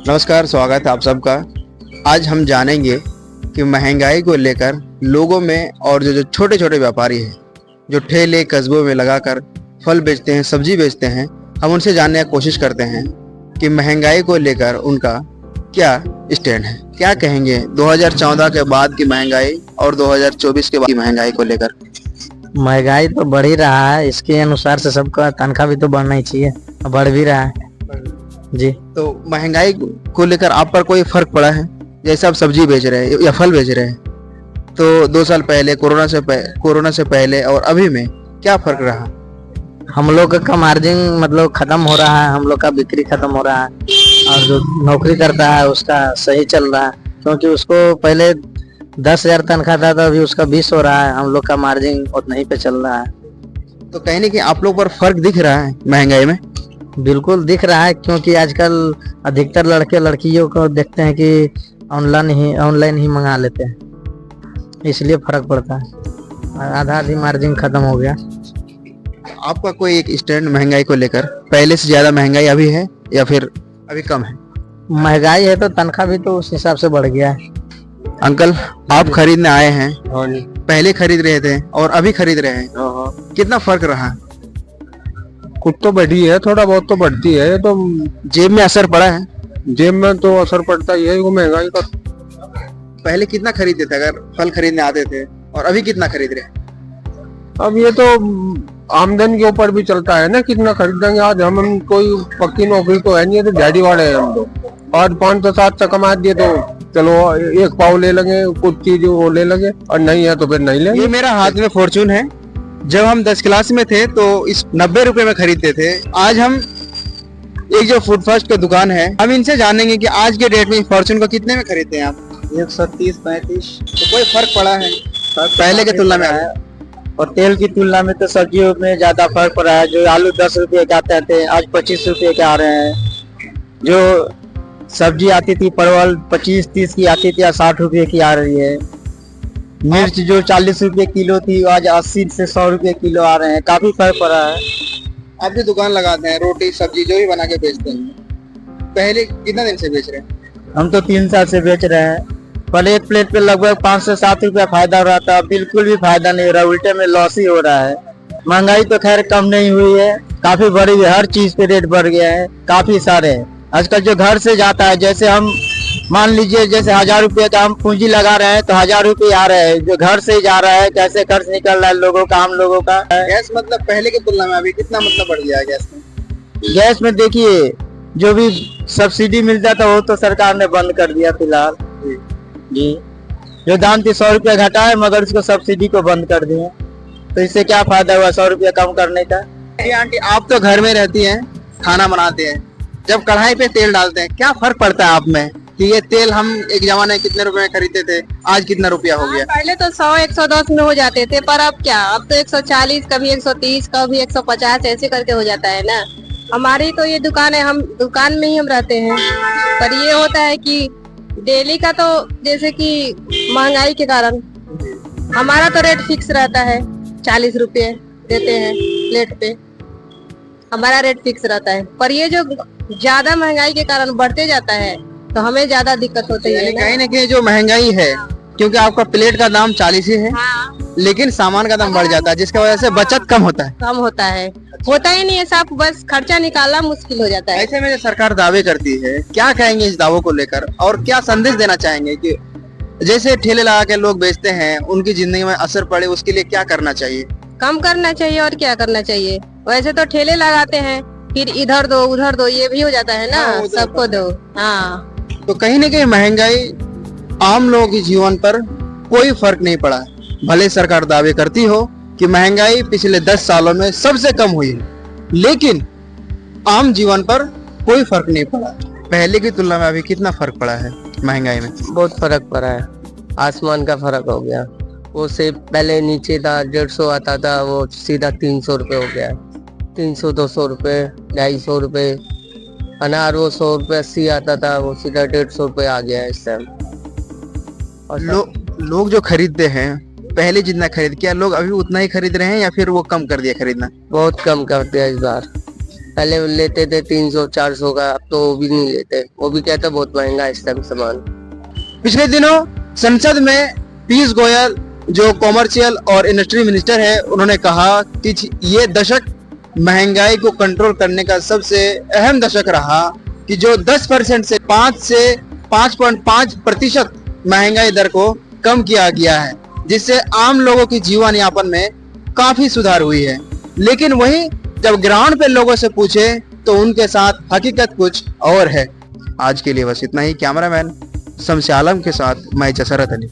नमस्कार, स्वागत है आप सबका। आज हम जानेंगे कि महंगाई को लेकर लोगों में और जो छोटे छोटे व्यापारी हैं, जो ठेले कस्बों में लगाकर फल बेचते हैं, सब्जी बेचते हैं, हम उनसे जानने की कोशिश करते हैं कि महंगाई को लेकर उनका क्या स्टैंड है, क्या कहेंगे 2014 के बाद की महंगाई और 2024 के बाद की महंगाई को लेकर। महंगाई तो बढ़ ही रहा है, इसके अनुसार से सबका तनख्वाह भी तो बढ़ना ही चाहिए, बढ़ भी रहा है जी। तो महंगाई को लेकर आप पर कोई फर्क पड़ा है? जैसे आप सब्जी बेच रहे हैं या फल बेच रहे हैं, तो 2 साल पहले कोरोना से पहले और अभी में क्या फर्क रहा? हम लोग का मार्जिन मतलब खत्म हो रहा है, हम लोग का बिक्री खत्म हो रहा है, और जो नौकरी करता है उसका सही चल रहा है, क्योंकि उसको पहले 10,000 तनख्वाह था, तो अभी उसका 20 हो रहा है। हम लोग का मार्जिन उतना ही पे चल रहा है। तो कहीं नहीं कि आप लोग पर फर्क दिख रहा है महंगाई में? बिल्कुल दिख रहा है, क्योंकि आजकल अधिकतर लड़के लड़कियों को देखते हैं कि ऑनलाइन ही मंगा लेते हैं, इसलिए फर्क पड़ता है। आधा आधी मार्जिन खत्म हो गया। आपका कोई एक स्टैंड महंगाई को लेकर, पहले से ज्यादा महंगाई अभी है या फिर अभी कम है? महंगाई है तो तनख्वाह भी तो उस हिसाब से बढ़ गया है। अंकल, आप खरीदने आए हैं, जी। पहले खरीद रहे थे और अभी खरीद रहे हैं, कितना फर्क रहा? कुछ तो बढ़ी है, थोड़ा बहुत तो बढ़ती है। तो जेब में असर पड़ा है? जेब में तो असर पड़ता ही है वो महंगाई का। पहले कितना खरीदते थे अगर फल खरीदने आते थे, और अभी कितना खरीद रहे? अब ये तो आमदन के ऊपर भी चलता है ना, कितना खरीदेंगे। आज हम कोई पक्की नौकरी तो है नहीं, तो दिहाड़ी वाले हैं हम लोग। आज 500-700 कमा दिए तो चलो एक पाव ले लेंगे, कुछ चीज वो ले लेंगे, और नहीं है तो फिर नहीं लेंगे। ये मेरा हाथ में फॉर्चून है। जब हम 10 क्लास में थे तो इस 90 रुपए में खरीदते थे। आज हम एक जो फूड फास्ट की दुकान है, हम इनसे जानेंगे कि आज के डेट में फॉर्चून को कितने में खरीदते हैं आप? 130-35। तो कोई फर्क पड़ा है पहले के तुलना में? और तेल की तुलना में तो सब्जियों में ज्यादा फर्क पड़ा है। जो आलू 10 रुपये के आते थे, आज 25 रुपये के आ रहे हैं। जो सब्जी आती थी परवल 25-30 की आती थी, 60 रुपये की आ रही है। मिर्च जो 40 रुपये किलो थी, आज 80 से 100 रुपये किलो आ रहे हैं। काफी फर्क पड़ा है। आप जो दुकान लगाते हैं, रोटी सब्जी जो भी बना के बेचते हैं, पहले कितना दिन से बेच रहे हैं? हम तो 3 साल से बेच रहे हैं। पहले एक प्लेट पे लगभग 5 से 7 रुपया फायदा हो रहा था, बिल्कुल भी फायदा नहीं हो रहा, उल्टे में लॉस ही हो रहा है। महंगाई तो खैर कम नहीं हुई है, काफी बढ़ी है। हर चीज पे रेट बढ़ गया है, काफी सारे। आजकल जो घर से जाता है, जैसे हम मान लीजिए जैसे 1000 रुपये का हम पूंजी लगा रहे हैं, तो 1000 रुपये आ रहे हैं। जो घर से ही जा रहा है, कैसे खर्च निकल रहा है लोगों का, हम लोगों का। गैस मतलब पहले की तुलना में अभी कितना मतलब बढ़ गया है गैस में? गैस में देखिए, जो भी सब्सिडी मिलता था वो तो सरकार ने बंद कर दिया फिलहाल जी। जो दाम थी 100 रुपया घटा है, मगर उसको सब्सिडी को बंद कर दिए। तो इससे क्या फायदा हुआ 100 रुपया कम करने का? आंटी, आप तो घर में रहती हैं, खाना बनाते हैं, जब कढ़ाई पे तेल डालते हैं, क्या फर्क पड़ता है आप में कि ये तेल हम एक जमाने में कितने रुपए में खरीदते थे, आज कितना रुपया हो गया? पहले तो 100-110 में हो जाते थे, पर अब क्या, अब तो 140, कभी 130, कभी 150 ऐसे करके हो जाता है ना। हमारी तो ये दुकान है, हम दुकान में ही हम रहते हैं, पर ये होता है कि डेली का तो जैसे कि महंगाई के कारण हमारा तो रेट फिक्स रहता है, 40 रुपये देते हैं प्लेट पे, हमारा रेट फिक्स रहता है। पर ये जो ज्यादा महंगाई के कारण बढ़ते जाता है तो हमें ज्यादा दिक्कत होती है। कहीं ना कहीं जो महंगाई है, क्योंकि आपका प्लेट का दाम 40 ही है, लेकिन सामान का दाम बढ़ जाता है, जिसकी वजह से बचत कम होता है। कम होता है, होता ही नहीं है, सब बस खर्चा निकालना मुश्किल हो जाता है। ऐसे में जो सरकार दावे करती है, क्या कहेंगे इस दावों को लेकर, और क्या संदेश देना चाहेंगे कि जैसे ठेले लगा के लोग बेचते हैं, उनकी जिंदगी में असर पड़े, उसके लिए क्या करना चाहिए? कम करना चाहिए और क्या करना चाहिए। वैसे तो ठेले लगाते हैं, फिर इधर दो उधर दो, ये भी हो जाता है ना, सबको दो। हाँ, तो कहीं ना कहीं महंगाई आम लोगों के जीवन पर कोई फर्क नहीं पड़ा। भले सरकार दावे करती हो कि महंगाई पिछले 10 सालों में सबसे कम हुई है, लेकिन आम जीवन पर कोई फर्क नहीं पड़ा। पहले की तुलना में अभी कितना फर्क पड़ा है महंगाई में? बहुत फर्क पड़ा है, आसमान का फर्क हो गया। वो से पहले नीचे था 150 आता था, वो सीधा 300 रुपये हो गया। 300-200 रुपये, 250 रुपये। अनार वो 100 रुपये 80 आता था, वो सीधा 150 रुपये आ गया है इस टाइम। और लोग जो खरीदते हैं, पहले जितना खरीद, क्या लोग अभी उतना ही खरीद रहे हैं या फिर वो कम कर दिया खरीदना? बहुत कम कर दिया इस बार। पहले लेते थे 300-400 का, अब तो वो भी नहीं लेते, वो भी कहते बहुत महंगा है इस टाइम सामान। पिछले दिनों संसद में पीयूष गोयल जो कॉमर्शियल और इंडस्ट्री मिनिस्टर है, उन्होंने कहा कि ये दशक महंगाई को कंट्रोल करने का सबसे अहम दशक रहा कि जो 10% से 5.5% महंगाई दर को कम किया गया है, जिससे आम लोगों की जीवन यापन में काफी सुधार हुई है। लेकिन वहीं जब ग्राउंड पे लोगों से पूछे तो उनके साथ हकीकत कुछ और है। आज के लिए बस इतना ही। कैमरामैन शम्स आलम के साथ मैं जसरत अली।